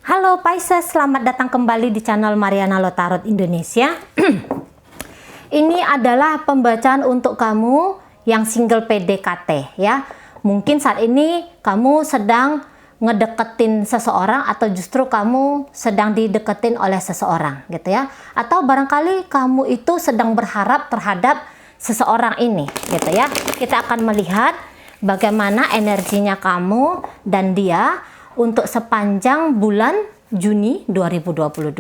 Halo Pisces, selamat datang kembali di channel Mariana Lotarot Indonesia. Ini adalah pembacaan untuk kamu yang single PDKT ya. Mungkin saat ini kamu sedang ngedeketin seseorang atau justru kamu sedang dideketin oleh seseorang gitu ya. Atau barangkali kamu itu sedang berharap terhadap seseorang ini gitu ya. Kita akan melihat bagaimana energinya kamu dan dia untuk sepanjang bulan Juni 2022.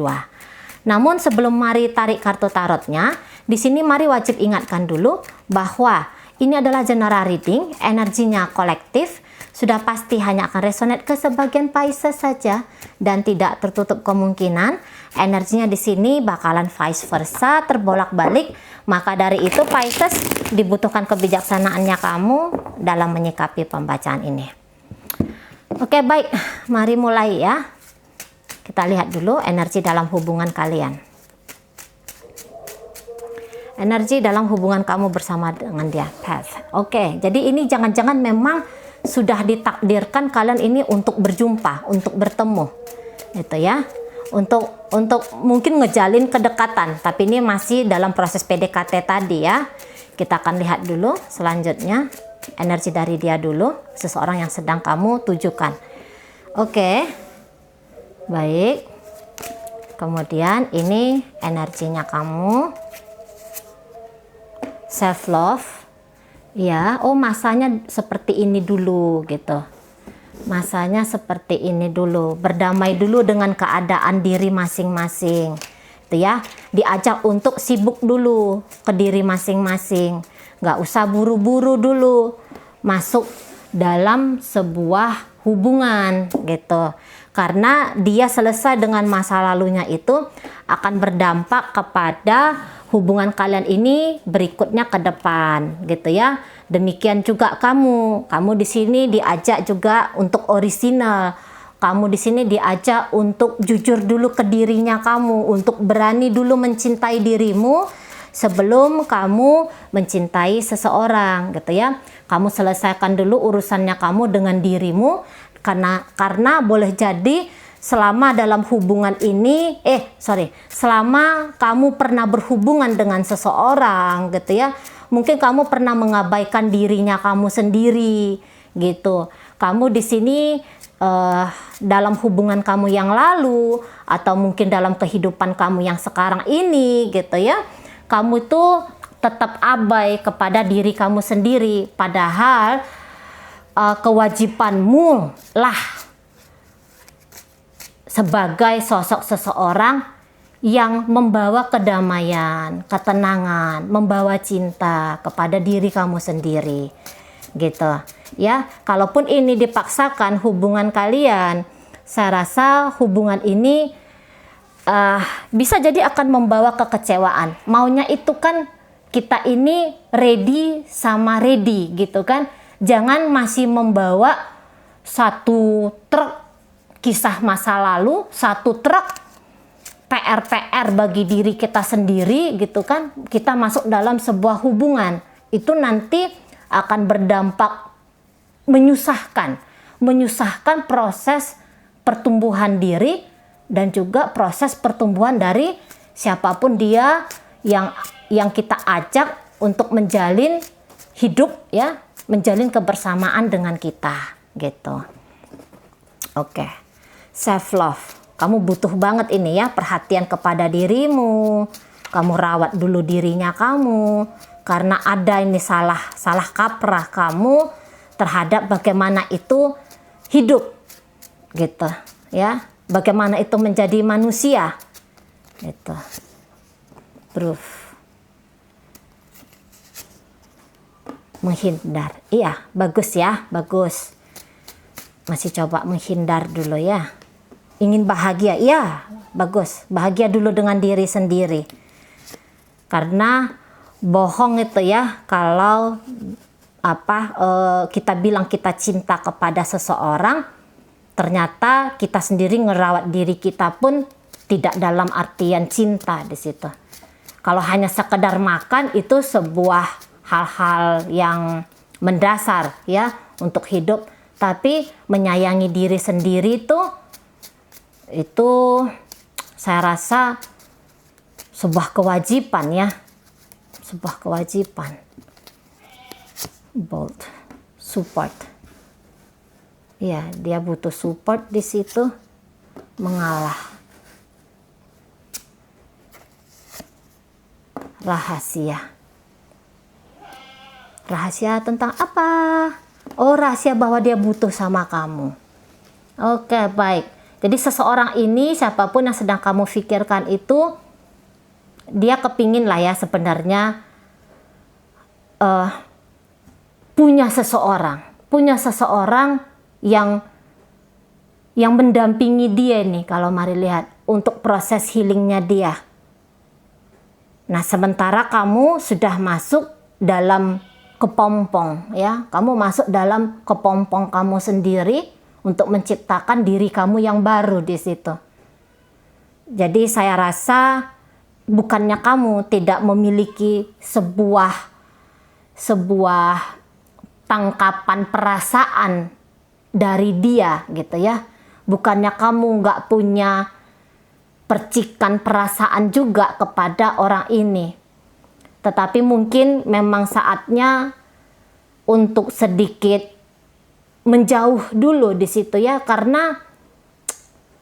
Namun sebelum mari tarik kartu tarotnya, di sini mari wajib ingatkan dulu bahwa ini adalah general reading, energinya kolektif, sudah pasti hanya akan resonate ke sebagian Pisces saja dan tidak tertutup kemungkinan energinya di sini bakalan vice versa, terbolak-balik. Maka dari itu Pisces dibutuhkan kebijaksanaannya kamu dalam menyikapi pembacaan ini. Oke, baik, mari mulai ya. Kita lihat dulu energi dalam hubungan kalian. Energi dalam hubungan kamu bersama dengan dia. Path. Oke, jadi ini jangan-jangan memang sudah ditakdirkan kalian ini untuk berjumpa, untuk bertemu. Itu ya. Untuk mungkin ngejalin kedekatan, tapi ini masih dalam proses PDKT tadi ya. Kita akan lihat dulu selanjutnya. Energi dari dia dulu, seseorang yang sedang kamu tujukan. Oke, baik. Kemudian ini energinya kamu, self love, ya. Oh, masanya seperti ini dulu gitu. Masanya seperti ini dulu, berdamai dulu dengan keadaan diri masing-masing, itu ya. Diajak untuk sibuk dulu ke diri masing-masing. Nggak usah buru-buru dulu masuk dalam sebuah hubungan gitu, karena dia selesai dengan masa lalunya itu akan berdampak kepada hubungan kalian ini berikutnya ke depan gitu ya. Demikian juga kamu di sini diajak juga untuk orisinal, kamu di sini diajak untuk jujur dulu ke dirinya kamu, untuk berani dulu mencintai dirimu sebelum kamu mencintai seseorang gitu ya. Kamu selesaikan dulu urusannya kamu dengan dirimu, karena boleh jadi selama dalam hubungan ini selama kamu pernah berhubungan dengan seseorang gitu ya, mungkin kamu pernah mengabaikan dirinya kamu sendiri gitu. Kamu di sini dalam hubungan kamu yang lalu atau mungkin dalam kehidupan kamu yang sekarang ini gitu ya, kamu tuh tetap abai kepada diri kamu sendiri, padahal kewajibanmu lah sebagai sosok seseorang yang membawa kedamaian, ketenangan, membawa cinta kepada diri kamu sendiri gitu ya. Kalaupun ini dipaksakan hubungan kalian, saya rasa hubungan ini bisa jadi akan membawa kekecewaan. Maunya itu kan kita ini ready sama ready gitu kan. Jangan masih membawa satu truk kisah masa lalu, satu truk PR-PR bagi diri kita sendiri gitu kan. Kita masuk dalam sebuah hubungan, itu nanti akan berdampak menyusahkan proses pertumbuhan diri dan juga proses pertumbuhan dari siapapun dia yang kita ajak untuk menjalin hidup ya, menjalin kebersamaan dengan kita gitu. Oke. Self love. Kamu butuh banget ini ya, perhatian kepada dirimu. Kamu rawat dulu dirinya kamu, karena ada ini salah kaprah kamu terhadap bagaimana itu hidup gitu ya. Bagaimana itu menjadi manusia gitu. Proof. Menghindar. Iya, bagus ya, bagus. Masih coba menghindar dulu ya. Ingin bahagia, iya, bagus. Bahagia dulu dengan diri sendiri. Karena bohong itu ya kalau kita bilang kita cinta kepada seseorang, ternyata kita sendiri ngerawat diri kita pun tidak dalam artian cinta di situ. Kalau hanya sekedar makan itu sebuah hal-hal yang mendasar ya untuk hidup, tapi menyayangi diri sendiri itu Itu saya rasa sebuah kewajiban ya, sebuah kewajiban. Bold, support. Ya, dia butuh support di situ, mengalah. Rahasia. Rahasia tentang apa? Oh, rahasia bahwa dia butuh sama kamu. Oke, baik. Jadi seseorang ini, siapapun yang sedang kamu pikirkan itu, dia kepingin lah ya sebenarnya punya seseorang yang mendampingi dia nih, kalau mari lihat, untuk proses healingnya dia. Nah, sementara kamu sudah masuk dalam kepompong ya, kamu masuk dalam kepompong kamu sendiri untuk menciptakan diri kamu yang baru di situ. Jadi saya rasa bukannya kamu tidak memiliki sebuah tangkapan perasaan dari dia gitu ya. Bukannya kamu nggak punya percikan perasaan juga kepada orang ini. Tetapi mungkin memang saatnya untuk sedikit menjauh dulu di situ ya, karena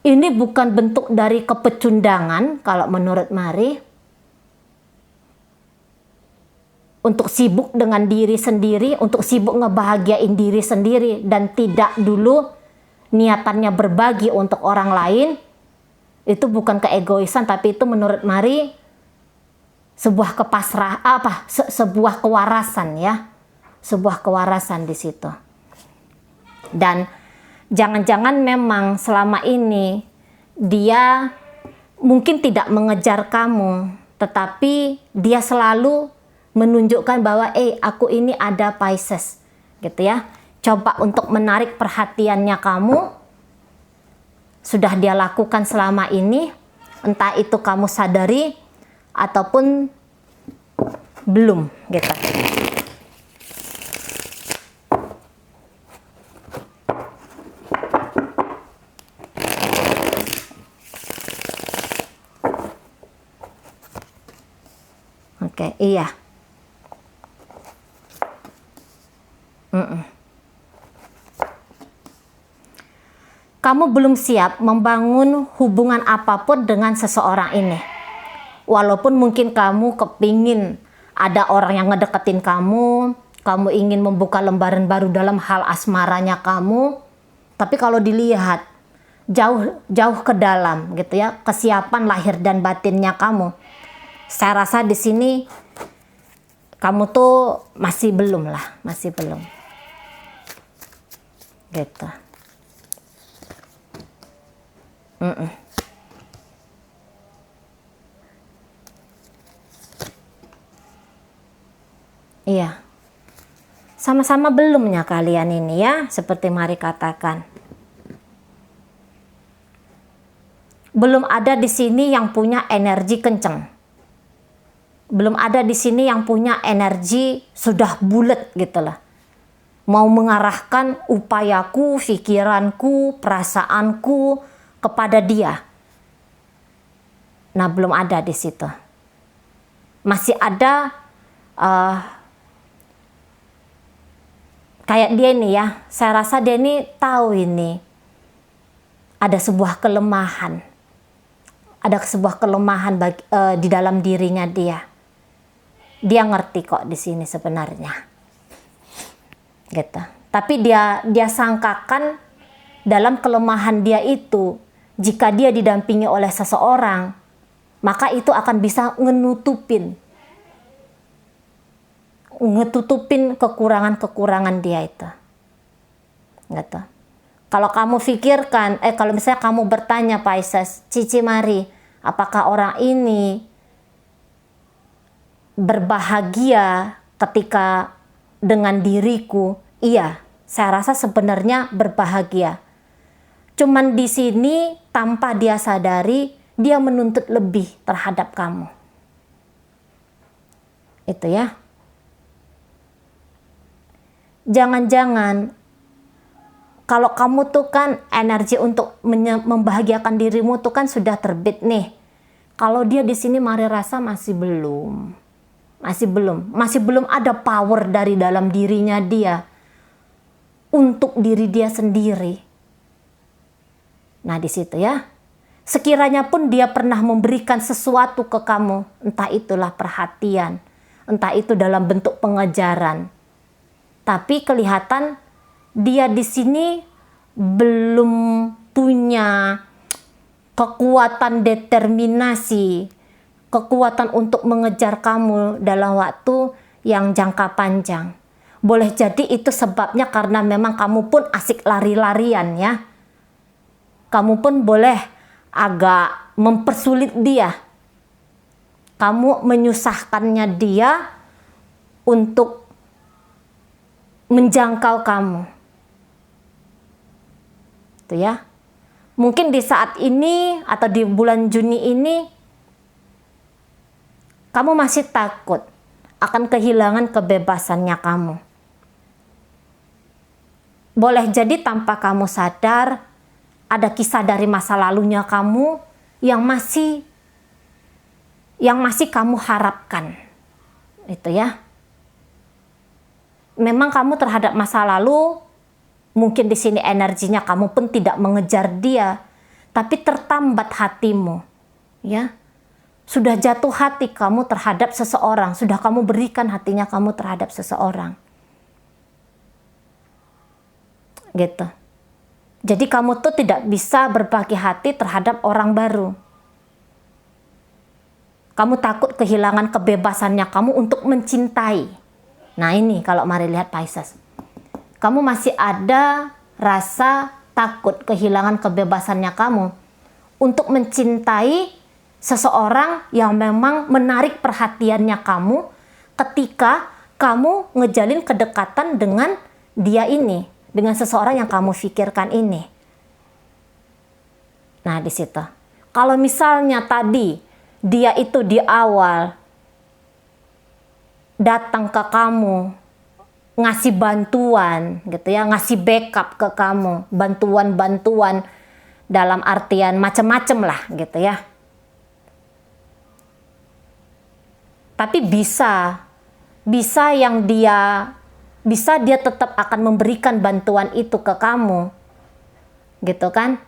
ini bukan bentuk dari kepecundangan kalau menurut Mari. Untuk sibuk dengan diri sendiri, untuk sibuk ngebahagiain diri sendiri, dan tidak dulu niatannya berbagi untuk orang lain. Itu bukan keegoisan, tapi itu menurut Mari sebuah sebuah kewarasan ya, sebuah kewarasan di situ. Dan jangan-jangan memang selama ini dia mungkin tidak mengejar kamu, tetapi dia selalu menunjukkan bahwa aku ini ada Pisces gitu ya. Coba untuk menarik perhatiannya kamu, sudah dia lakukan selama ini, entah itu kamu sadari ataupun belum gitu. Oke, iya. Kamu belum siap membangun hubungan apapun dengan seseorang ini. Walaupun mungkin kamu kepingin ada orang yang ngedeketin kamu ingin membuka lembaran baru dalam hal asmaranya kamu, tapi kalau dilihat jauh ke dalam gitu ya, kesiapan lahir dan batinnya kamu, saya rasa di sini kamu tuh masih belum gitu. Iya, sama-sama belumnya kalian ini ya, seperti Mari katakan. Belum ada di sini yang punya energi kenceng. Belum ada di sini yang punya energi sudah bulat gitu lah. Mau mengarahkan upayaku, pikiranku, perasaanku kepada dia. Nah, belum ada di situ. Masih ada kayak dia ini ya, saya rasa dia ini tahu ini ada sebuah kelemahan. Ada sebuah kelemahan di dalam dirinya dia. Dia ngerti kok di sini sebenarnya. Gitu. Tapi dia sangkakan dalam kelemahan dia itu, jika dia didampingi oleh seseorang, maka itu akan bisa ngetutupin kekurangan-kekurangan dia itu. Gitu. Kalau kamu pikirkan, kalau misalnya kamu bertanya Pisces, Cici Mari, apakah orang ini berbahagia ketika dengan diriku? Iya, saya rasa sebenarnya berbahagia. Cuman di sini tanpa dia sadari, dia menuntut lebih terhadap kamu. Itu ya. Jangan-jangan kalau kamu tuh kan energi untuk membahagiakan dirimu tuh kan sudah terbit nih. Kalau dia di sini Mari rasa masih belum ada power dari dalam dirinya dia untuk diri dia sendiri. Nah di situ ya, sekiranya pun dia pernah memberikan sesuatu ke kamu, entah itulah perhatian, entah itu dalam bentuk pengejaran, tapi kelihatan dia di sini belum punya kekuatan determinasi, kekuatan untuk mengejar kamu dalam waktu yang jangka panjang. Boleh jadi itu sebabnya karena memang kamu pun asik lari-larian ya. Kamu pun boleh agak mempersulit dia. Kamu menyusahkannya dia untuk menjangkau kamu. Itu ya. Mungkin di saat ini atau di bulan Juni ini kamu masih takut akan kehilangan kebebasannya kamu. Boleh jadi tanpa kamu sadar ada kisah dari masa lalunya kamu yang masih kamu harapkan. Itu ya. Memang kamu terhadap masa lalu mungkin di sini energinya kamu pun tidak mengejar dia, tapi tertambat hatimu. Ya. Sudah jatuh hati kamu terhadap seseorang, sudah kamu berikan hatinya kamu terhadap seseorang. Gitu. Jadi kamu tuh tidak bisa berbagi hati terhadap orang baru. Kamu takut kehilangan kebebasannya kamu untuk mencintai. Nah ini kalau mari lihat Pisces. Kamu masih ada rasa takut kehilangan kebebasannya kamu untuk mencintai seseorang yang memang menarik perhatiannya kamu ketika kamu ngejalin kedekatan dengan dia ini, dengan seseorang yang kamu pikirkan ini. Nah di situ. Kalau misalnya tadi dia itu di awal datang ke kamu, ngasih bantuan gitu ya, ngasih backup ke kamu, bantuan-bantuan dalam artian macam-macam lah gitu ya. Tapi bisa dia tetap akan memberikan bantuan itu ke kamu. Gitu kan?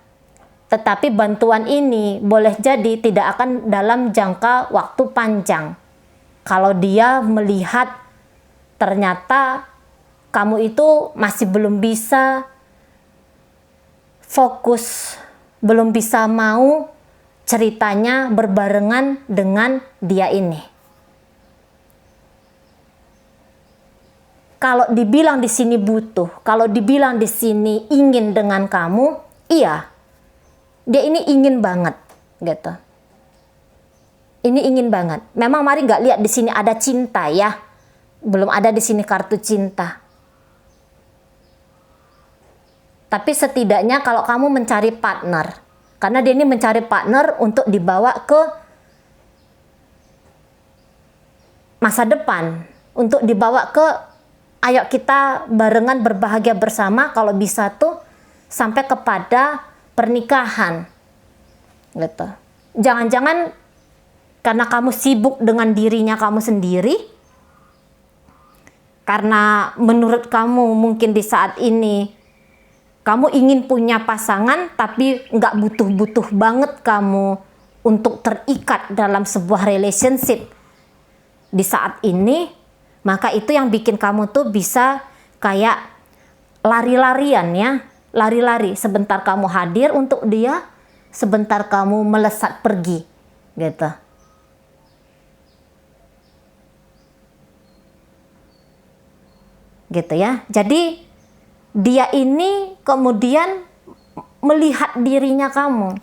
Tetapi bantuan ini boleh jadi tidak akan dalam jangka waktu panjang. Kalau dia melihat ternyata kamu itu masih belum bisa fokus, belum bisa mau ceritanya berbarengan dengan dia ini. Kalau dibilang di sini butuh, kalau dibilang di sini ingin dengan kamu, iya. Dia ini ingin banget, gitu. Ini ingin banget. Memang mari nggak lihat di sini ada cinta ya. Belum ada di sini kartu cinta. Tapi setidaknya kalau kamu mencari partner, karena dia ini mencari partner untuk dibawa ke masa depan, untuk dibawa ke ayo kita barengan berbahagia bersama, kalau bisa tuh sampai kepada pernikahan gitu. Jangan-jangan karena kamu sibuk dengan dirinya kamu sendiri, karena menurut kamu mungkin di saat ini kamu ingin punya pasangan tapi nggak butuh-butuh banget kamu untuk terikat dalam sebuah relationship di saat ini, maka itu yang bikin kamu tuh bisa kayak lari-larian ya. Lari-lari, sebentar kamu hadir untuk dia, sebentar kamu melesat pergi, gitu. Gitu ya. Jadi dia ini kemudian melihat dirinya kamu.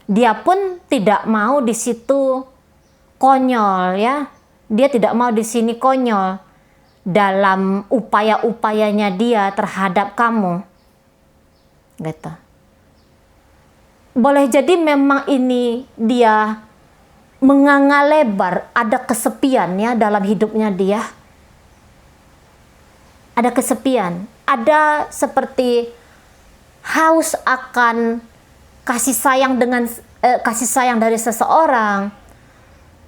Dia pun tidak mau di situ konyol ya. Dia tidak mau di sini konyol dalam upaya-upayanya dia terhadap kamu. Gitu. Boleh jadi memang ini dia menganga lebar, ada kesepian ya dalam hidupnya dia. Ada kesepian, ada seperti haus akan kasih sayang kasih sayang dari seseorang,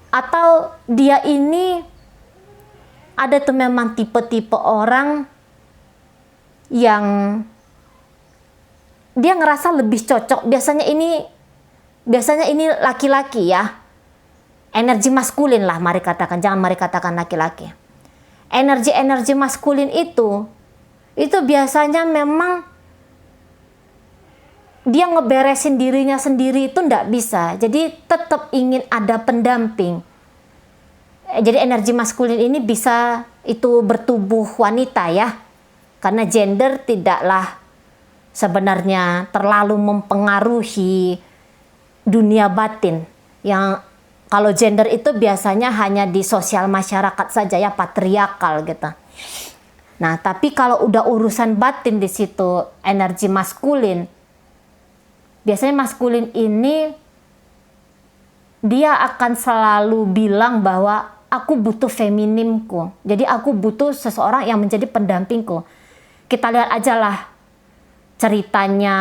atau dia ini ada tuh memang tipe-tipe orang yang dia ngerasa lebih cocok. Biasanya ini laki-laki ya, energi maskulin lah, mari katakan, jangan mari katakan laki-laki. Energi maskulin itu biasanya memang dia ngeberesin dirinya sendiri itu ndak bisa, jadi tetap ingin ada pendamping. Jadi energi maskulin ini bisa itu bertubuh wanita ya, karena gender tidaklah sebenarnya terlalu mempengaruhi dunia batin. Yang kalau gender itu biasanya hanya di sosial masyarakat saja ya, patriarkal gitu. Nah, tapi kalau udah urusan batin di situ energi maskulin, biasanya maskulin ini dia akan selalu bilang bahwa aku butuh feminimku. Jadi aku butuh seseorang yang menjadi pendampingku. Kita lihat aja lah ceritanya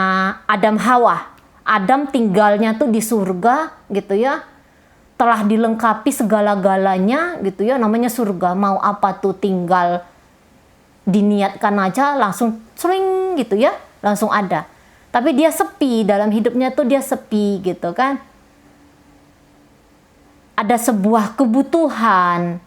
Adam Hawa. Adam tinggalnya tuh di surga gitu ya. Telah dilengkapi segala-galanya gitu ya, namanya surga. Mau apa tuh tinggal diniatkan aja langsung sering gitu ya, langsung ada. Tapi dia sepi, dalam hidupnya tuh dia sepi gitu kan. Ada sebuah kebutuhan.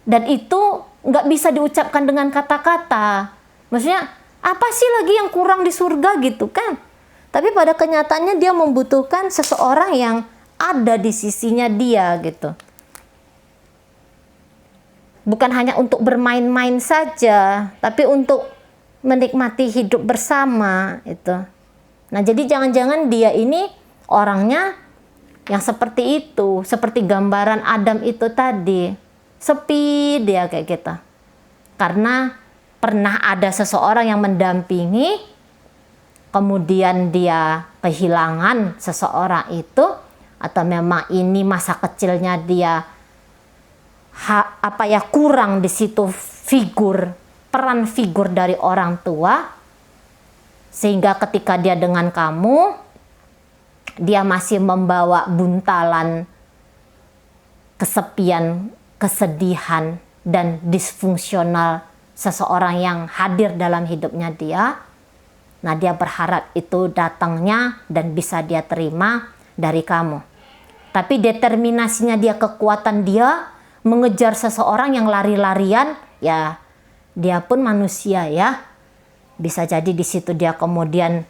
Dan itu nggak bisa diucapkan dengan kata-kata. Maksudnya, apa sih lagi yang kurang di surga gitu kan. Tapi pada kenyataannya dia membutuhkan seseorang yang ada di sisinya dia gitu. Bukan hanya untuk bermain-main saja, tapi untuk menikmati hidup bersama itu. Nah, jadi jangan-jangan dia ini orangnya yang seperti itu, seperti gambaran Adam itu tadi. Sepi dia kayak gitu. Karena pernah ada seseorang yang mendampingi, kemudian dia kehilangan seseorang itu, atau memang ini masa kecilnya dia kurang di situ peran figur dari orang tua, sehingga ketika dia dengan kamu, dia masih membawa buntalan kesepian, kesedihan, dan disfungsional seseorang yang hadir dalam hidupnya dia. Nah, dia berharap itu datangnya dan bisa dia terima dari kamu. Tapi determinasinya dia, kekuatan dia mengejar seseorang yang lari-larian, ya dia pun manusia ya. Bisa jadi di situ dia kemudian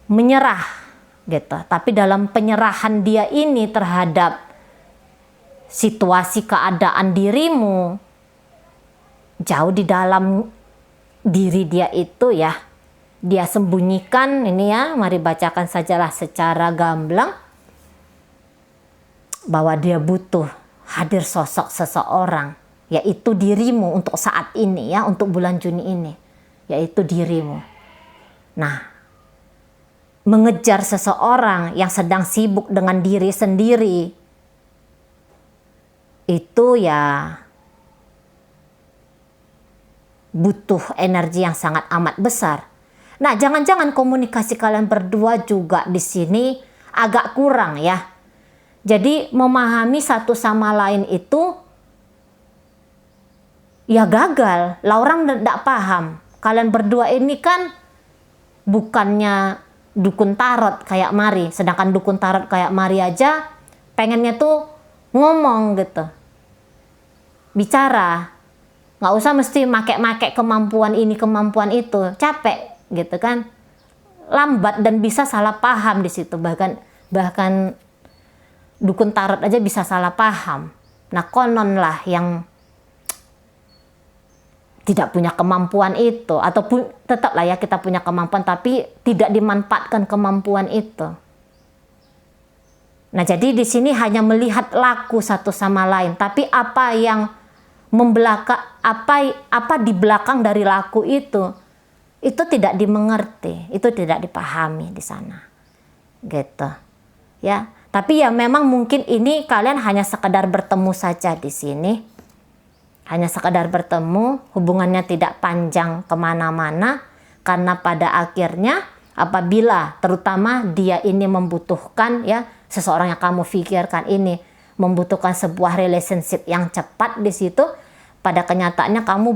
menyerah gitu. Tapi dalam penyerahan dia ini terhadap situasi keadaan dirimu, jauh di dalam diri dia itu ya, dia sembunyikan ini ya, mari bacakan sajalah secara gamblang, bahwa dia butuh hadir sosok seseorang, yaitu dirimu untuk saat ini ya, untuk bulan Juni ini, yaitu dirimu. Nah, mengejar seseorang yang sedang sibuk dengan diri sendiri, itu ya butuh energi yang sangat amat besar. Nah, jangan-jangan komunikasi kalian berdua juga di sini agak kurang ya. Jadi memahami satu sama lain itu ya gagal. Lah orang tidak paham. Kalian berdua ini kan bukannya dukun tarot kayak Mari. Sedangkan dukun tarot kayak Mari aja pengennya tuh ngomong gitu. Bicara. Nggak usah mesti make-make kemampuan ini, kemampuan itu. Capek gitu kan. Lambat dan bisa salah paham di situ. Bahkan dukun tarot aja bisa salah paham. Nah, konon lah yang tidak punya kemampuan itu, ataupun tetaplah ya kita punya kemampuan tapi tidak dimanfaatkan kemampuan itu. Nah, jadi di sini hanya melihat laku satu sama lain, tapi apa yang apa di belakang dari laku itu tidak dimengerti, itu tidak dipahami di sana. Gitu. Ya. Tapi ya memang mungkin ini kalian hanya sekedar bertemu saja di sini. Hanya sekedar bertemu, hubungannya tidak panjang kemana-mana. Karena pada akhirnya apabila terutama dia ini membutuhkan, ya, seseorang yang kamu pikirkan ini membutuhkan sebuah relationship yang cepat di situ, pada kenyataannya kamu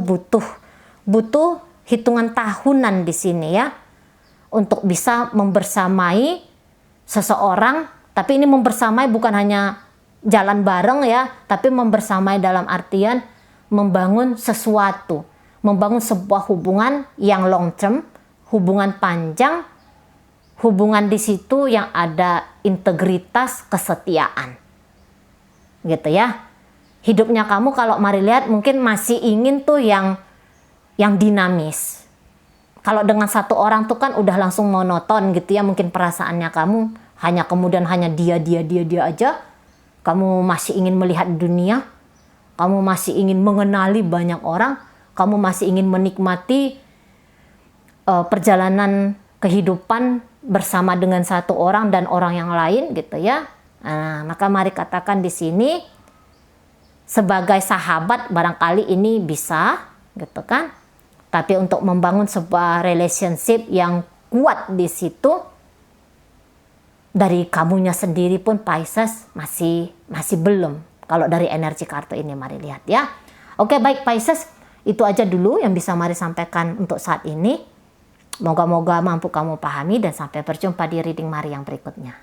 butuh hitungan tahunan di sini, ya, untuk bisa membersamai seseorang. Tapi ini membersamai bukan hanya jalan bareng, ya, tapi membersamai dalam artian membangun sesuatu, membangun sebuah hubungan yang long term, hubungan panjang, hubungan di situ yang ada integritas, kesetiaan, gitu ya. Hidupnya kamu kalau mari lihat mungkin masih ingin tuh yang dinamis. Kalau dengan satu orang tuh kan udah langsung monoton gitu ya, mungkin perasaannya kamu kemudian hanya dia aja. Kamu masih ingin melihat dunia, kamu masih ingin mengenali banyak orang, kamu masih ingin menikmati perjalanan kehidupan bersama dengan satu orang dan orang yang lain gitu ya. Nah, maka mari katakan di sini sebagai sahabat barangkali ini bisa gitu kan. Tapi untuk membangun sebuah relationship yang kuat di situ dari kamunya sendiri pun Pisces masih belum. Kalau dari energi kartu ini mari lihat ya. Oke, baik Pisces, itu aja dulu yang bisa mari sampaikan untuk saat ini. Moga-moga mampu kamu pahami dan sampai berjumpa di reading Mari yang berikutnya.